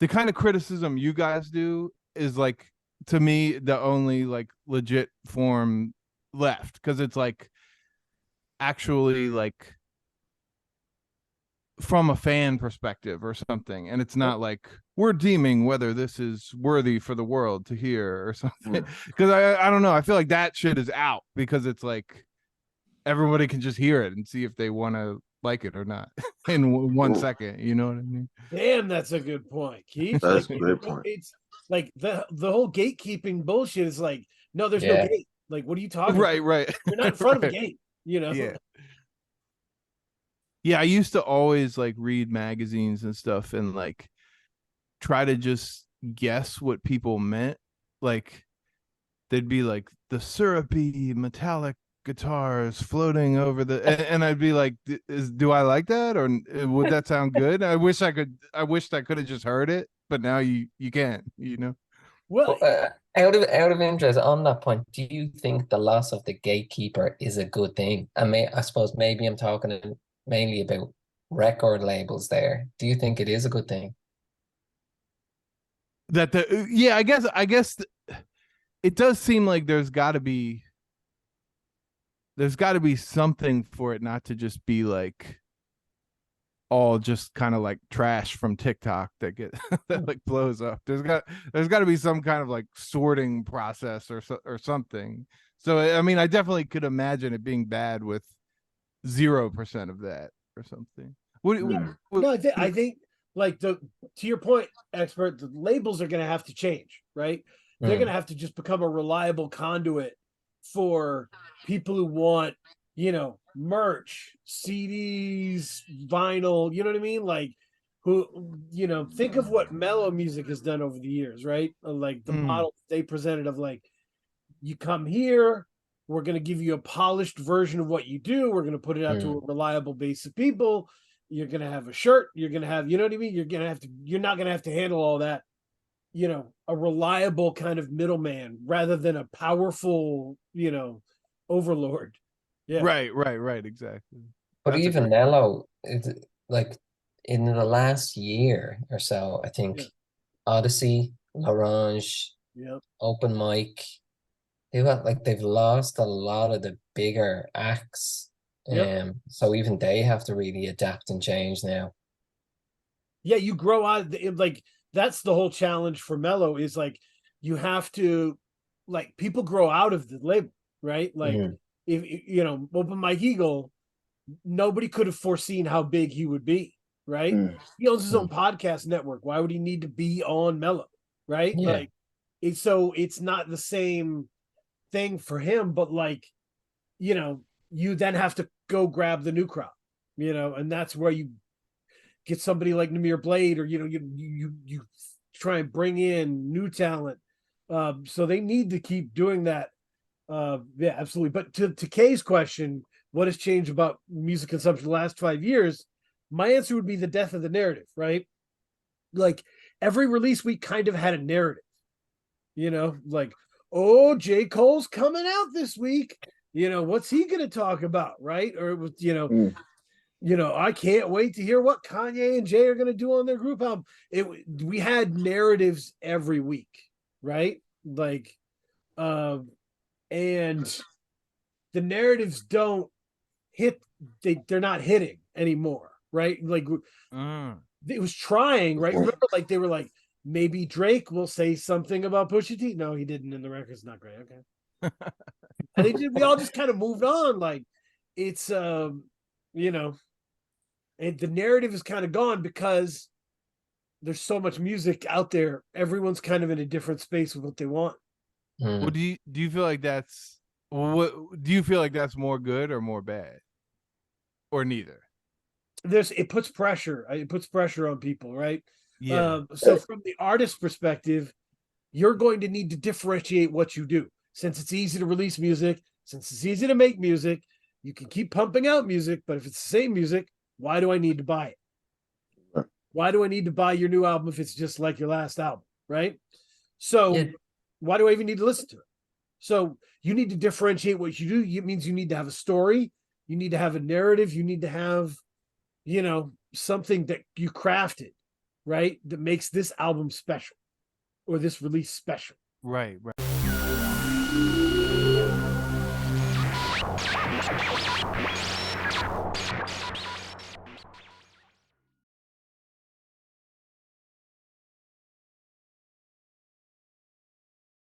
the kind of criticism you guys do is like, to me, the only like legit form left, because it's like actually like from a fan perspective or something, and it's not like we're deeming whether this is worthy for the world to hear or something. Because I don't know, I feel like that shit is out, because it's like everybody can just hear it and see if they want to like it or not in 1 second. You know what I mean? Damn, that's a good point, Keech. That's Like a great point. it's like the whole gatekeeping bullshit is like, no, there's no Yeah. gate. Like, what are you talking about? Right, right. You're not in front of a Right. gate, you know? Yeah. Yeah, I used to always like read magazines and stuff and like try to just guess what people meant. Like they'd be like the syrupy metallic guitars floating over the, and I'd be like, do I like that, or would that sound good? I wished I could have just heard it, but now you can't, you know. Well, Out of interest on that point, do you think the loss of the gatekeeper is a good thing? I suppose maybe I'm talking mainly about record labels there. Do you think it is a good thing? That the Yeah, I guess it does seem like there's got to be something for it not to just be like all just kind of like trash from TikTok that get that like blows up. There's got to be some kind of like sorting process or something. So I mean, I definitely could imagine it being bad with 0% of that or something. no, I think like to your point, expert, the labels are gonna have to change, right? They're gonna Mm. have to just become a reliable conduit for people who want, merch, CDs, vinyl, you know what I mean? Like who, think of what mellow music has done over the years, right? Like the Mm, model they presented of like, you come here, we're going to give you a polished version of what you do. We're going to put it out to Mm. a reliable base of people. You're going to have a shirt. You're going to have, you know what I mean? You're not going to have to handle all that, a reliable kind of middleman rather than a powerful, overlord. Yeah. right, exactly. But That's a even great. Nello, like in the last year or so, I Yeah. think Odyssey, L'Orange, Yeah. Open Mic, they've lost a lot of the bigger acts. Yep. So even they have to really adapt and change now. Yeah. You grow out of like, that's the whole challenge for Mello is like, you have to, like, people grow out of the label, right? Like, Mm. if, Open Mike Eagle, nobody could have foreseen how big he would be, right? Mm. He owns his own Mm. podcast network. Why would he need to be on Mellow, right? Yeah. Like, it's not the same thing for him, but like, you then have to go grab the new crop, and that's where you get somebody like Namir Blade, or you try and bring in new talent. So they need to keep doing that. Yeah, absolutely. But to Kay's question, what has changed about music consumption the last 5 years? My answer would be the death of the narrative, right? Like every release week kind of had a narrative, like, oh, J. Cole's coming out this week. What's he gonna talk about, right? Or it was, Mm. I can't wait to hear what Kanye and Jay are gonna do on their group album. We had narratives every week, right? Like, and the narratives don't hit, they're not hitting anymore, right? Like Mm. it was trying, right? Remember, like they were like, maybe Drake will say something about Pusha T. No, he didn't, and the record's not great. Okay. And we all just kind of moved on. Like it's you know, and the narrative is kind of gone because there's so much music out there. Everyone's kind of in a different space with what they want. Well, Mm. do you feel like that's what do you feel like that's more good or more bad, or neither? It puts pressure. It puts pressure on people, right? Yeah. So from the artist perspective, you're going to need to differentiate what you do. Since it's easy to release music, since it's easy to make music, you can keep pumping out music, but if it's the same music, why do I need to buy it? Why do I need to buy your new album if it's just like your last album, right? Yeah. So why do I even need to listen to it? So you need to differentiate what you do. It means you need to have a story, you need to have a narrative, you need to have, something that you crafted. right? That makes this album special or this release special. Right.